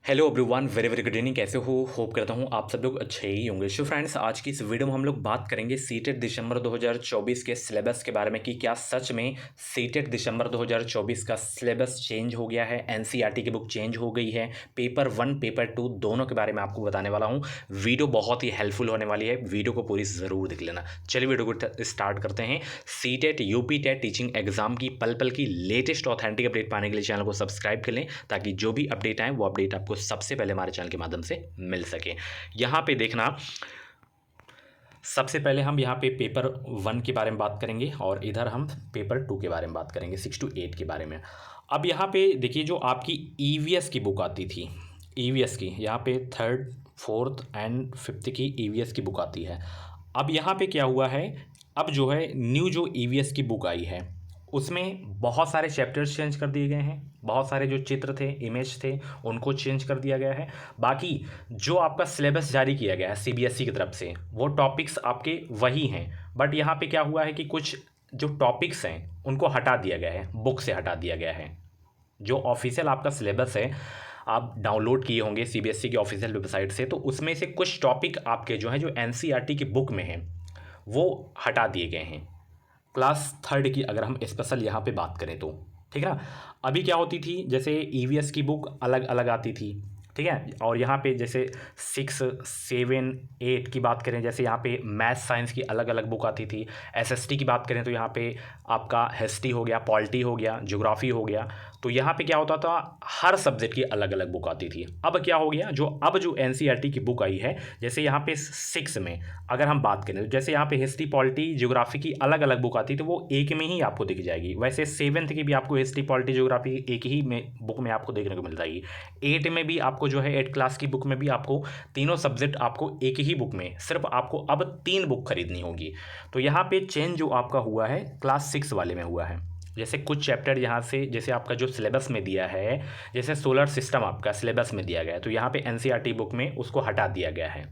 Hello everyone, very very good evening. कैसे हो? Hope करता हूँ आप सब लोग अच्छे ही होंगे। सो फ्रेंड्स, आज की इस वीडियो में हम लोग बात करेंगे सीटेट दिसंबर 2024 के सिलेबस के बारे में कि क्या सच में सीटेट दिसंबर 2024 का सिलेबस चेंज हो गया है, एनसीईआरटी की बुक चेंज हो गई है। पेपर 1 पेपर 2 दोनों के बारे में आपको बताने वाला हूँ। वीडियो बहुत ही हेल्पफुल होने वाली है, वीडियो को पूरी ज़रूर देख लेना। चलिए वीडियो को स्टार्ट करते हैं। CTET UP TET teaching exam की पल पल की लेटेस्ट ऑथेंटिक अपडेट पाने के लिए चैनल को सब्सक्राइब कर लें, ताकि जो भी अपडेट आए वो अपडेट आपको सबसे पहले हमारे चैनल के माध्यम से मिल सके। यहाँ पे देखना, सबसे पहले हम यहाँ पे पेपर 1 के बारे में बात करेंगे और इधर हम पेपर 2 के बारे में बात करेंगे, 6 to 8 के बारे में। अब यहाँ पे देखिए, जो आपकी ईवीएस की बुक आती थी, ईवीएस की यहाँ पे 3rd 4th एंड 5th की ईवीएस की बुक आती है। अब यहाँ पे क्या हुआ है, अब जो है न्यू जो ईवीएस की बुक आई है उसमें बहुत सारे चैप्टर्स चेंज कर दिए गए हैं, बहुत सारे जो चित्र थे, इमेज थे, उनको चेंज कर दिया गया है। बाकी जो आपका सिलेबस जारी किया गया है सीबीएसई की तरफ से, वो टॉपिक्स आपके वही हैं। बट यहाँ पे क्या हुआ है कि कुछ जो टॉपिक्स हैं उनको हटा दिया गया है, बुक से हटा दिया गया है। जो ऑफिशियल आपका सिलेबस है, आप डाउनलोड किए होंगे सीबीएसई की ऑफिशियल वेबसाइट से, तो उसमें से कुछ टॉपिक आपके जो हैं, जो एनसीईआरटी की बुक में हैं, वो हटा दिए गए हैं। क्लास 3rd की अगर हम स्पेशल यहाँ पे बात करें तो, ठीक है ना। अभी क्या होती थी, जैसे ईवीएस की बुक अलग अलग आती थी, ठीक है। और यहाँ पे जैसे 6 7 8 की बात करें, जैसे यहाँ पे मैथ साइंस की अलग अलग बुक आती थी। एसएसटी की बात करें तो यहाँ पे आपका हिस्ट्री हो गया, पॉलिटी हो गया, ज्योग्राफी हो गया। तो यहाँ पे क्या होता था, हर सब्जेक्ट की अलग अलग बुक आती थी। अब क्या हो गया, अब जो एनसीईआरटी की बुक आई है, जैसे यहाँ पे 6 में अगर हम बात करें तो जैसे यहाँ पे हिस्ट्री, पॉलिटी, ज्योग्राफी की अलग अलग बुक आती है, तो वो एक में ही आपको दिख जाएगी। वैसे 7th की भी आपको हिस्ट्री, पॉलिटी, ज्योग्राफी एक ही में बुक में आपको देखने को मिल जाएगी। 8 में भी आपको जो है 8 क्लास की बुक में भी आपको तीनों सब्जेक्ट आपको एक ही बुक में, सिर्फ आपको अब 3 बुक खरीदनी होगी। तो यहाँ पे चेंज जो आपका हुआ है क्लास 6 वाले में हुआ है। जैसे कुछ चैप्टर यहाँ से, जैसे आपका जो सिलेबस में दिया है, जैसे सोलर सिस्टम आपका सिलेबस में दिया गया है, तो यहाँ पे एनसीईआरटी बुक में उसको हटा दिया गया है।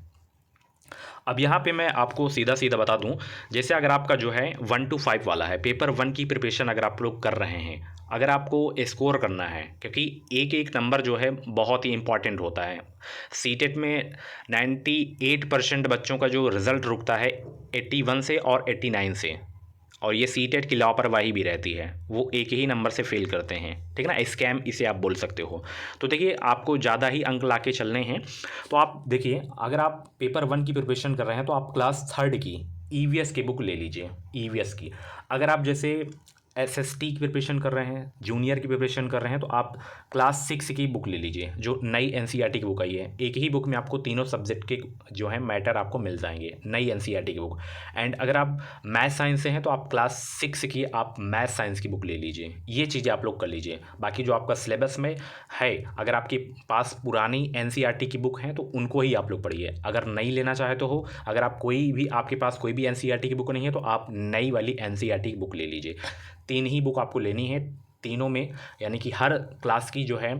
अब यहाँ पे मैं आपको सीधा सीधा बता दूं, जैसे अगर आपका जो है 1 to 5 वाला है, पेपर 1 की प्रिपरेशन अगर आप लोग कर रहे हैं, अगर आपको स्कोर करना है, क्योंकि एक एक नंबर जो है बहुत ही इंपॉर्टेंट होता है। सीटेट में 98% बच्चों का जो रिज़ल्ट रुकता है 81 से और 89 से, और ये सीटेट की लापरवाही भी रहती है, वो एक ही नंबर से फेल करते हैं, ठीक है ना। स्कैम इसे आप बोल सकते हो। तो देखिए, आपको ज़्यादा ही अंक लाके चलने हैं। तो आप देखिए, अगर आप पेपर 1 की प्रिपरेशन कर रहे हैं तो आप क्लास 3rd की ईवीएस की बुक ले लीजिए। ईवीएस की अगर आप जैसे एसएसटी की प्रिपरेशन कर रहे हैं, जूनियर की प्रिपरेशन कर रहे हैं, तो आप क्लास 6 की बुक ले लीजिए, जो नई एनसीईआरटी की बुक आई है। एक ही बुक में आपको तीनों सब्जेक्ट के जो है मैटर आपको मिल जाएंगे, नई एनसीईआरटी की बुक। एंड अगर आप मैथ साइंस से हैं तो आप क्लास 6 की आप मैथ साइंस की बुक ले लीजिए। ये चीज़ें आप लोग कर लीजिए। बाकी जो आपका सिलेबस में है, अगर आपके पास पुरानी एनसीईआरटी की बुक हैं तो उनको ही आप लोग पढ़िए। अगर नहीं लेना चाहे तो हो, अगर आप आपके पास कोई भी एनसीईआरटी की बुक नहीं है तो आप नई वाली एनसीईआरटी की बुक ले लीजिए। 3 ही बुक आपको लेनी है, तीनों में, यानी कि हर क्लास की जो है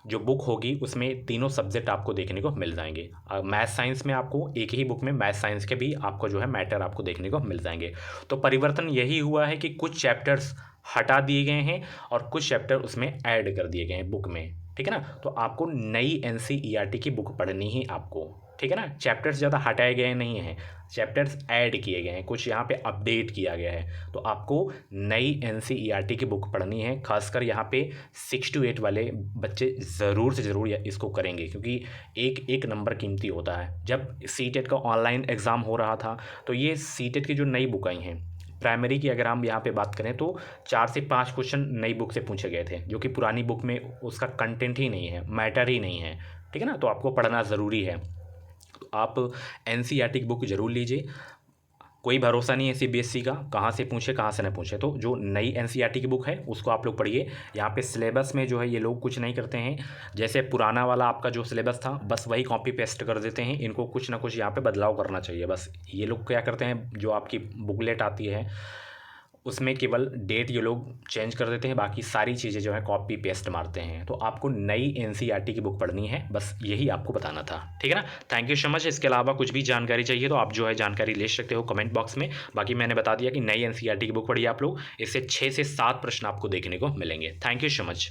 जो बुक होगी उसमें तीनों सब्जेक्ट आपको देखने को मिल जाएंगे। मैथ साइंस में आपको एक ही बुक में मैथ साइंस के भी आपको जो है मैटर आपको देखने को मिल जाएंगे। तो परिवर्तन यही हुआ है कि कुछ चैप्टर्स हटा दिए गए हैं और कुछ चैप्टर उसमें ऐड कर दिए गए हैं बुक में, ठीक है ना। तो आपको नई एनसीईआरटी की बुक पढ़नी ही आपको, ठीक है ना। चैप्टर्स ज़्यादा हटाए गए नहीं हैं, चैप्टर्स ऐड किए गए हैं, कुछ यहाँ पे अपडेट किया गया है। तो आपको नई एनसीईआरटी की बुक पढ़नी है। खासकर यहाँ पे 6 to 8 वाले बच्चे ज़रूर से ज़रूर इसको करेंगे, क्योंकि एक एक नंबर कीमती होता है। जब सीटेट का ऑनलाइन एग्ज़ाम हो रहा था तो ये सीटेट की जो नई बुक आई हैं, प्राइमरी की अगर हम यहाँ पे बात करें तो 4 से 5 क्वेश्चन नई बुक से पूछे गए थे, जो कि पुरानी बुक में उसका कंटेंट ही नहीं है, मैटर ही नहीं है, ठीक है ना। तो आपको पढ़ना ज़रूरी है। तो आप एनसीईआरटी की बुक ज़रूर लीजिए। कोई भरोसा नहीं है सीबीएसई का, कहाँ से पूछे कहाँ से न पूछे। तो जो नई एनसीईआरटी की बुक है उसको आप लोग पढ़िए। यहाँ पे सिलेबस में जो है ये लोग कुछ नहीं करते हैं, जैसे पुराना वाला आपका जो सिलेबस था बस वही कॉपी पेस्ट कर देते हैं। इनको कुछ ना कुछ यहाँ पे बदलाव करना चाहिए। बस ये लोग क्या करते हैं, जो आपकी बुकलेट आती है उसमें केवल डेट ये लोग चेंज कर देते हैं, बाकी सारी चीज़ें जो है कॉपी पेस्ट मारते हैं। तो आपको नई एनसीईआरटी की बुक पढ़नी है, बस यही आपको बताना था, ठीक है ना। Thank you so much. इसके अलावा कुछ भी जानकारी चाहिए तो आप जो है जानकारी ले सकते हो कमेंट बॉक्स में। बाकी मैंने बता दिया कि नई एनसीईआरटी की बुक पढ़िए आप लोग, इससे 6 से 7 प्रश्न आपको देखने को मिलेंगे। Thank you so much.